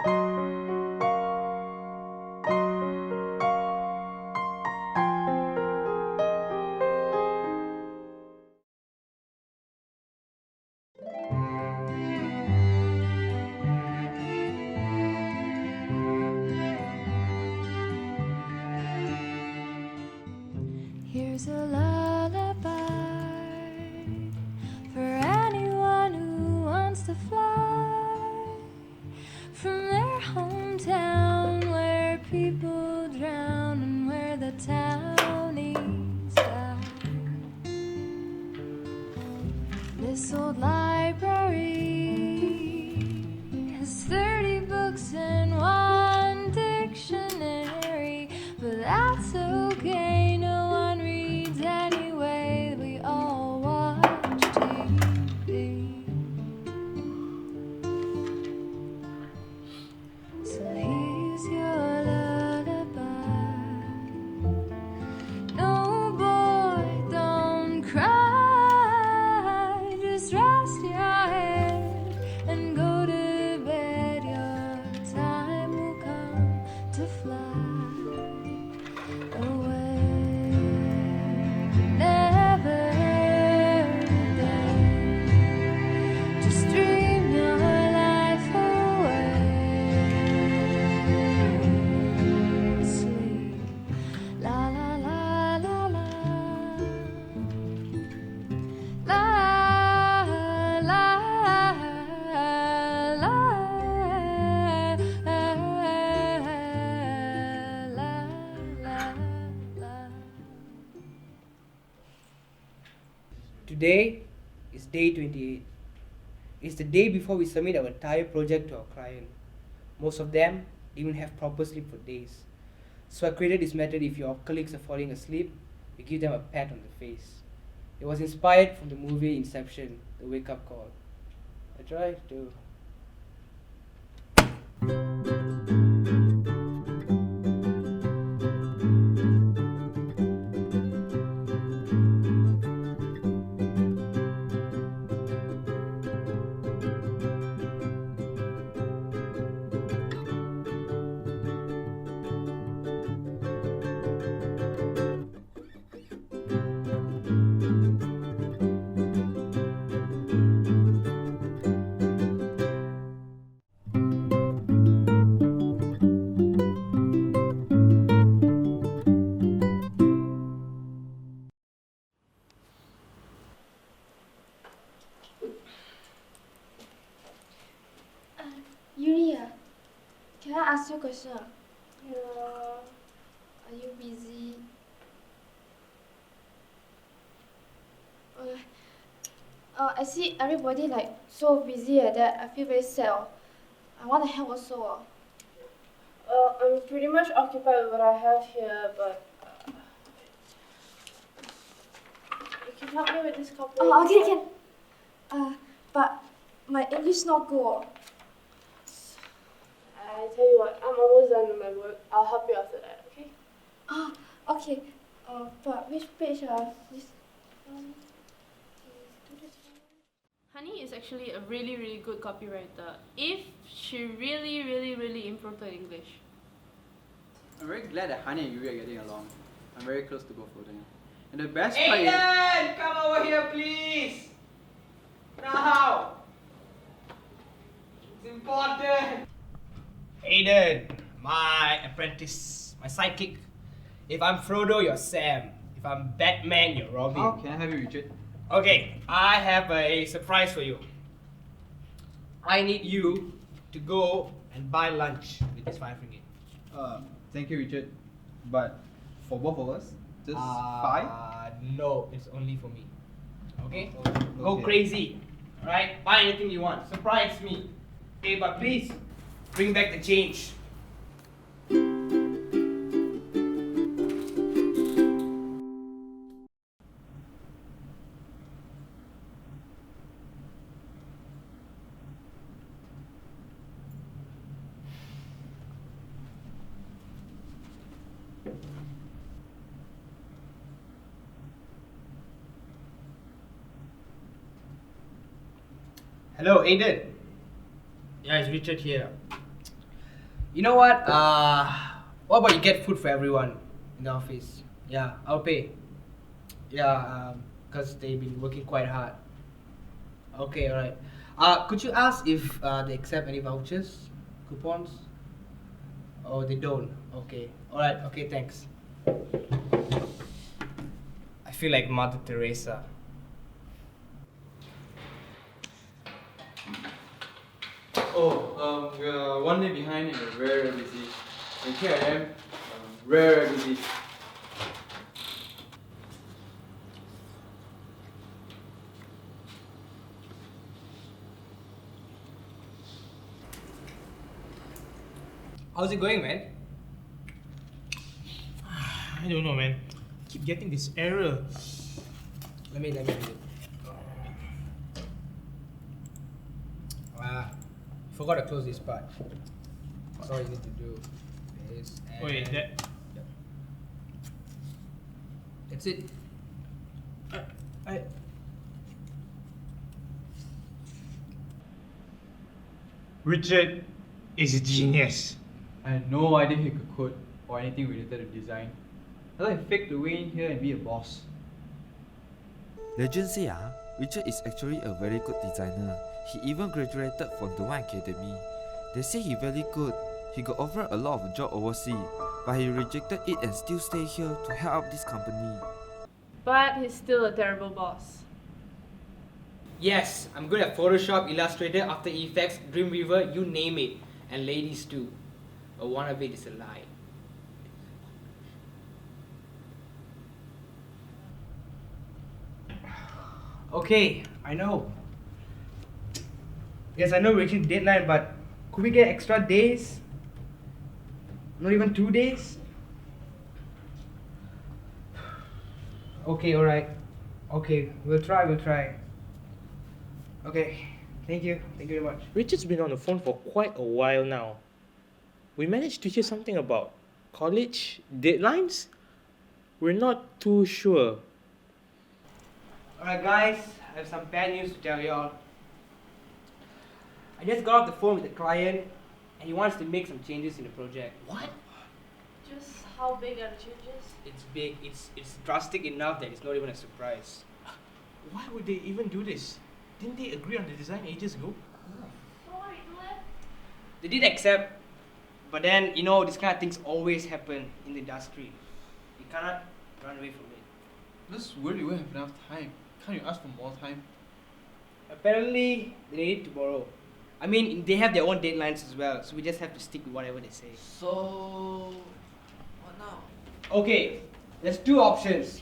Here's a lullaby for anyone who wants to fly from their hometown where people drown and where the townies die. This old library has 30 books and one dictionary, but that's okay, no one reads anyway, we all watch TV. So here's your lullaby. No, boy, don't cry, just rest your head and go to bed. Your time will come to fly away. Never again. Just dream your life away. Sleep, la la la la la. La la la la. Today is day 28. It's the day before we submit our entire project to our client. Most of them didn't have proper sleep for days. So I created this method: if your colleagues are falling asleep, we give them a pat on the face. It was inspired from the movie Inception, the wake up call. I tried to. Yuri, can I ask you a question? Yeah. Are you busy? I see everybody like so busy at that. I feel very sad. I want to help also. I'm pretty much occupied with what I have here, but you can help me with this copy. Oh, okay, can. But my English not good. I tell you what, I'm almost done with my work. I'll help you after that, okay? Oh, okay. But which page this one? Honey is actually a really, really good copywriter if she really, really, really improved her English. I'm very glad that Honey and Yuri are getting along. I'm very close to both of them. And the best part is... Aiden, come over here, please. Now. It's important. Aiden, my apprentice, my sidekick. If I'm Frodo, you're Sam. If I'm Batman, you're Robin. How can I have you, Richard? Okay, I have a surprise for you. I need you to go and buy lunch with this 5 ringgit. Thank you, Richard. But for both of us, just 5? No, it's only for me. Okay? Okay. Go crazy. Alright? Buy anything you want. Surprise me. Okay, but please bring back the change. Hello, Aiden. Yeah, it's Richard here. You know what about you get food for everyone in the office? Yeah, I'll pay. Yeah, because they've been working quite hard. Okay, alright. Could you ask if they accept any vouchers, coupons? Oh, they don't. Okay. Alright, okay, thanks. I feel like Mother Teresa. Oh, we're one day behind and we're very, very busy. And here I am, very, very busy. How's it going, man? I don't know, man. Keep getting this error. Let me read it. Forgot to close this part. That's all you need to do. This and Wait, that. that's it. I. Richard is a genius. I had no idea he could code or anything related to design. I thought he'd fake the way in here and be a boss. Legends say Richard is actually a very good designer. He even graduated from the One Academy. They say he very good. He got offered a lot of job overseas, but he rejected it and still stay here to help out this company. But he's still a terrible boss. Yes, I'm good at Photoshop, Illustrator, After Effects, Dreamweaver, you name it. And ladies too. But one of it is a lie. Okay, I know. Yes, I know we're reaching deadline, but could we get extra days? Not even 2 days? Okay, alright. Okay, we'll try. Okay, thank you very much. Richard's been on the phone for quite a while now. We managed to hear something about college deadlines? We're not too sure. Alright guys, I have some bad news to tell y'all. I just got off the phone with the client and he wants to make some changes in the project. What? Just how big are the changes? It's big, it's drastic enough that it's not even a surprise. Why would they even do this? Didn't they agree on the design ages ago? Sorry, do it. They did accept, but then, you know, these kind of things always happen in the industry. You cannot run away from it. This weird you won't have enough time. Can't you ask for more time? Apparently, they need it tomorrow. I mean, they have their own deadlines as well, so we just have to stick with whatever they say. So, what now? Okay, there's two options.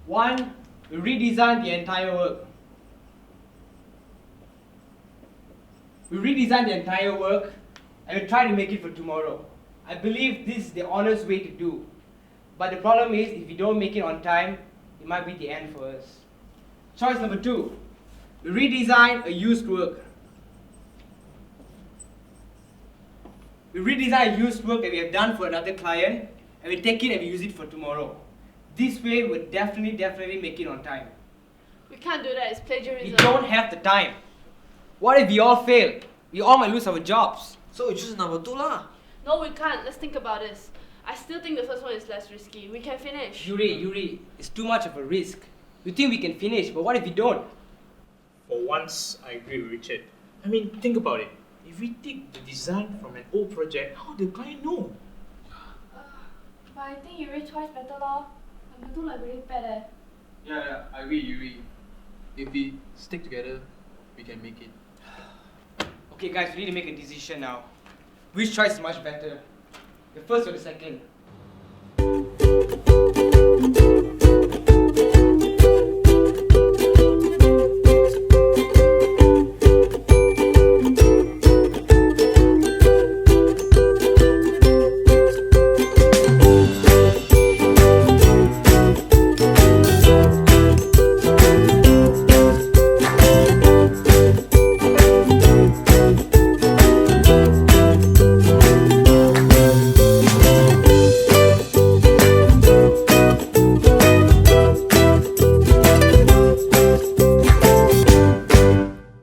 One, we redesign the entire work. We redesign the entire work and we try to make it for tomorrow. I believe this is the honest way to do. But the problem is, if we don't make it on time, it might be the end for us. Choice number two, we redesign a used work. We redesign a used work that we have done for another client and we take it and we use it for tomorrow. This way we'll definitely make it on time. We can't do that, it's plagiarism. We don't have the time. What if we all fail? We all might lose our jobs. So you choose number 2 lah. No, we can't. Let's think about this. I still think the first one is less risky. We can finish. Yuri, it's too much of a risk. We think we can finish, but what if we don't? For once, I agree with Richard. I mean, think about it. If we take the design from an old project, how will the client know? But I think Yuri twice better lor. Number 2 like very bad eh. Yeah, I agree, Yuri. If we stick together, we can make it. Okay guys, we need to make a decision now. Which choice is much better? The first or the second?